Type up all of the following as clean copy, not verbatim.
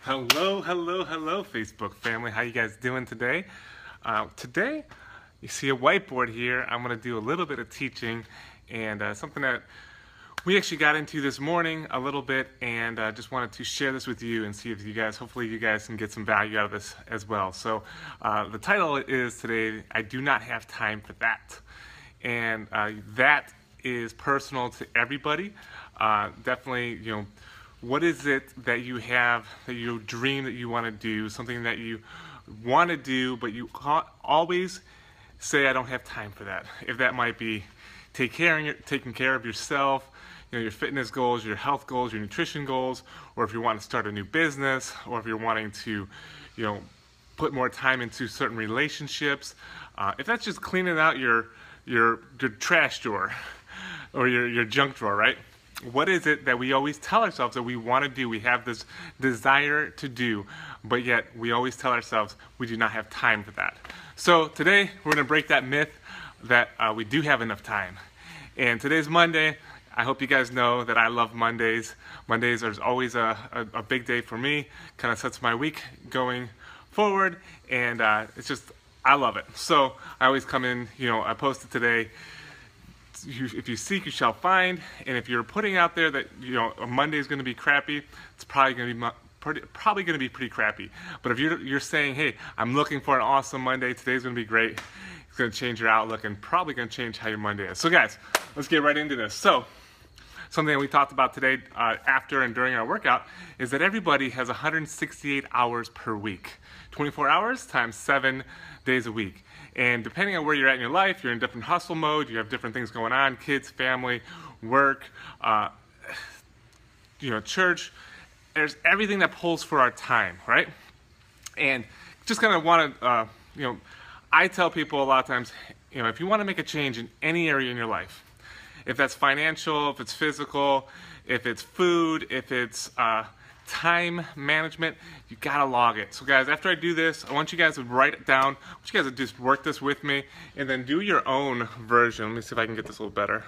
Hello, hello, hello, Facebook family. How you guys doing today? Today, you see a whiteboard here. I'm going to do a little bit of teaching and something that we actually got into this morning a little bit, and just wanted to share this with you and see if you guys, hopefully you guys can get some value out of this as well. So the title is today, I do not have time for that. And that is personal to everybody. Definitely, you know, what is it that you have, that you dream that you want to do, something that you want to do, but you can't always say, I don't have time for that. If that might be taking care of yourself, you know, your fitness goals, your health goals, your nutrition goals, or if you want to start a new business, or if you're wanting to, you know, put more time into certain relationships. If that's just cleaning out your trash drawer or your junk drawer, right? What is it that we always tell ourselves that we want to do? We have this desire to do, but yet we always tell ourselves we do not have time for that. So today we're going to break that myth that we do have enough time. And today's Monday. I hope you guys know that I love Mondays. Mondays are always a big day for me. Kind of sets my week going forward, and it's just, I love it. So I always come in, you know, I posted today, if you seek, you shall find. And if you're putting out there that, you know, a Monday is going to be crappy, it's probably going to be pretty crappy. But if you're saying, hey, I'm looking for an awesome Monday, today's going to be great, it's going to change your outlook and probably going to change how your Monday is. So guys, let's get right into this. So something that we talked about today after and during our workout is that everybody has 168 hours per week. 24 hours times 7 days a week. And depending on where you're at in your life, you're in different hustle mode, you have different things going on, kids, family, work, you know, church. There's everything that pulls for our time, right? And just kind of want to, you know, I tell people a lot of times, you know, if you want to make a change in any area in your life, if that's financial, if it's physical, if it's food, if it's time management, you gotta log it. So guys, after I do this, I want you guys to write it down. I want you guys to just work this with me and then do your own version. Let me see if I can get this a little better.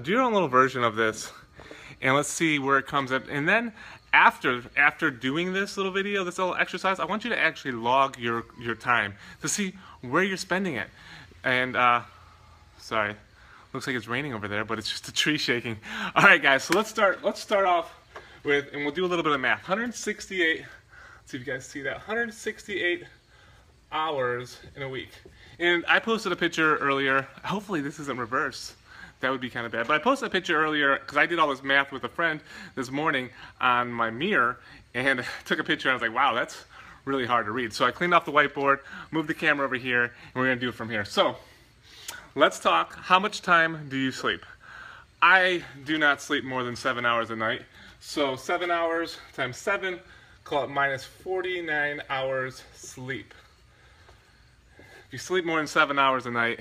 Do your own little version of this and let's see where it comes up. And then after doing this little video, this little exercise, I want you to actually log your time to see where you're spending it. And sorry, looks like it's raining over there, but it's just a tree shaking. All right, guys, so let's start off with, and we'll do a little bit of math. 168, let's see if you guys see that, 168 hours in a week. And I posted a picture earlier. Hopefully this isn't reversed. That would be kind of bad. But I posted a picture earlier because I did all this math with a friend this morning on my mirror and took a picture and I was like, wow, that's really hard to read. So I cleaned off the whiteboard, moved the camera over here, and we're going to do it from here. So let's talk, how much time do you sleep? I do not sleep more than 7 hours a night. So 7 hours times 7, call it minus 49 hours sleep. If you sleep more than 7 hours a night,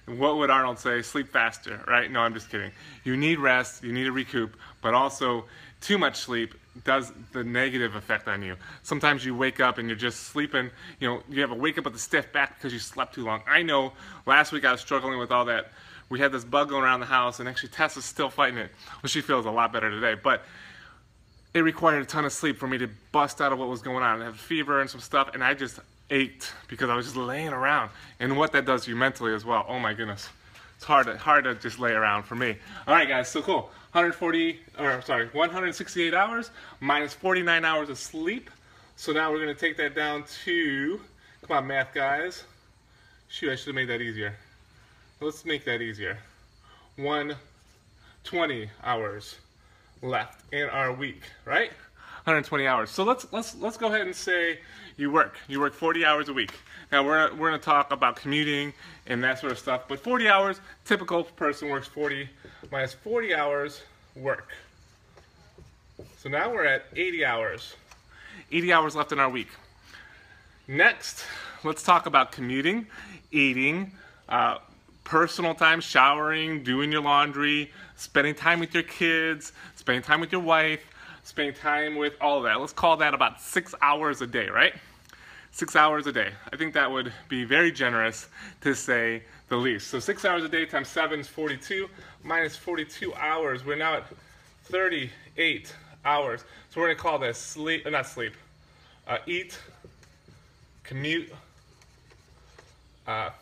what would Arnold say? Sleep faster, right? No, I'm just kidding. You need rest, you need to recoup, but also too much sleep does the negative effect on you. Sometimes you wake up and you're just sleeping, you know, you have a wake up with a stiff back because you slept too long. I know last week I was struggling with all that. We had this bug going around the house, and actually Tessa's still fighting it. Well, she feels a lot better today, but it required a ton of sleep for me to bust out of what was going on. I had a fever and some stuff, and I just ached because I was just laying around. And what that does to you mentally as well. Oh my goodness. It's hard to just lay around for me. All right, guys, so cool. 168 hours minus 49 hours of sleep. So now we're going to take that down to, come on, math guys. Shoot, I should have made that easier. Let's make that easier. 120 hours left in our week, right? 120 hours. So let's go ahead and say you work 40 hours a week. Now we're going to talk about commuting and that sort of stuff, but 40 hours, typical person works 40 minus 40 hours work. So now we're at 80 hours. 80 hours left in our week. Next, let's talk about commuting, eating, personal time, showering, doing your laundry, spending time with your kids, spending time with your wife, spending time with all of that. Let's call that about 6 hours a day, right? 6 hours a day. I think that would be very generous to say the least. So 6 hours a day times 7 is 42, minus 42 hours. We're now at 38 hours. So we're going to call this sleep, not sleep, eat, commute,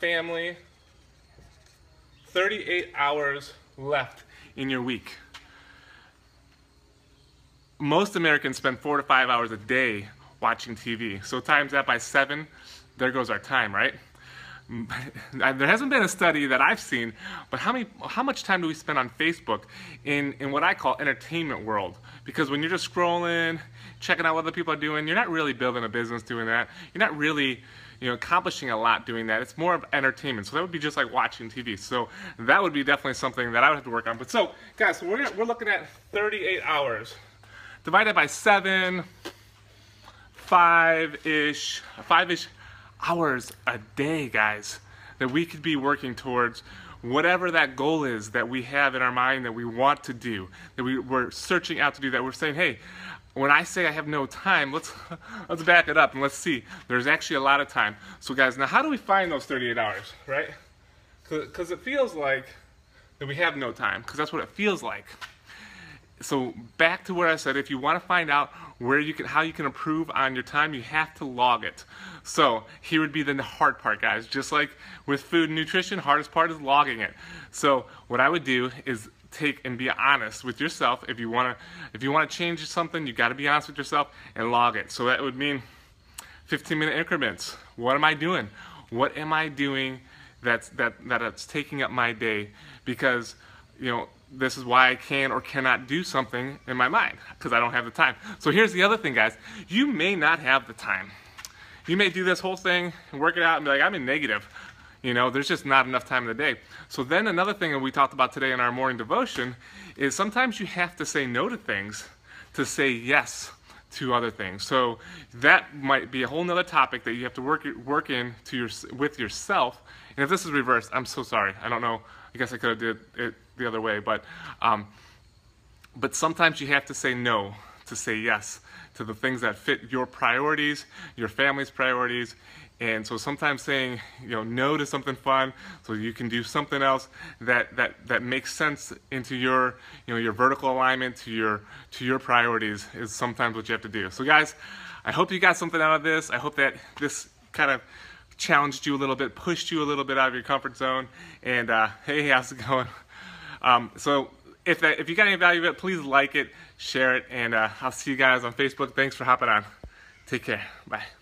family, 38 hours left in your week. Most Americans spend 4 to 5 hours a day watching TV. So times that by 7, there goes our time, right? There hasn't been a study that I've seen, but how much time do we spend on Facebook in what I call entertainment world? Because when you're just scrolling, checking out what other people are doing, you're not really building a business doing that. You're not really, accomplishing a lot doing that. It's more of entertainment. So that would be just like watching TV. So that would be definitely something that I would have to work on. But so, guys, so we're looking at 38 hours divided by 7, 5-ish hours a day, guys, that we could be working towards whatever that goal is that we have in our mind that we want to do, that we're searching out to do, that we're saying, hey, when I say I have no time, let's back it up and let's see. There's actually a lot of time. So guys, now how do we find those 38 hours, right? Because it feels like that we have no time, because that's what it feels like. So back to what I said, if you want to find out how you can improve on your time, you have to log it. So here would be the hard part, guys. Just like with food and nutrition, hardest part is logging it. So what I would do is take and be honest with yourself. If you want to change something, you got to be honest with yourself and log it. So that would mean 15-minute increments. What am I doing? What am I doing that's taking up my day? Because this is why I can or cannot do something in my mind, because I don't have the time. So here's the other thing, guys. You may not have the time. You may do this whole thing and work it out and be like, I'm in negative. There's just not enough time in the day. So then another thing that we talked about today in our morning devotion is sometimes you have to say no to things to say yes to other things. So that might be a whole nother topic that you have to work in with yourself. And if this is reversed, I'm so sorry. I don't know. I guess I could have did it the other way, but sometimes you have to say no to say yes to the things that fit your priorities, your family's priorities. And so sometimes saying no to something fun so you can do something else that makes sense into your your vertical alignment to your priorities is sometimes what you have to do. So guys, I hope you got something out of this. I hope that this kind of challenged you a little bit, pushed you a little bit out of your comfort zone. And hey, how's it going? So if you got any value of it, please like it, share it, and I'll see you guys on Facebook. Thanks for hopping on. Take care. Bye.